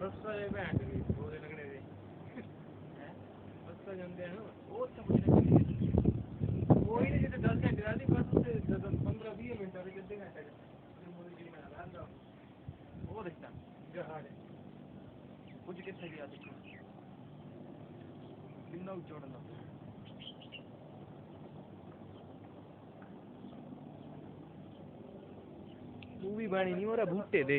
बस सारे बैठ गए वो लगने दे बस का जानते हैं ना वो सब मुझे वो ही नहीं जैसे 10 घंटे आती बस उससे 15-20 मिनट अभी कितने घंटे जो मुझे जी में लगा रहा वो देखता जहां है कुछ कितने गया देखो कितना उछोड़ना तू भी पानी नहीं हो रहा भूटे दे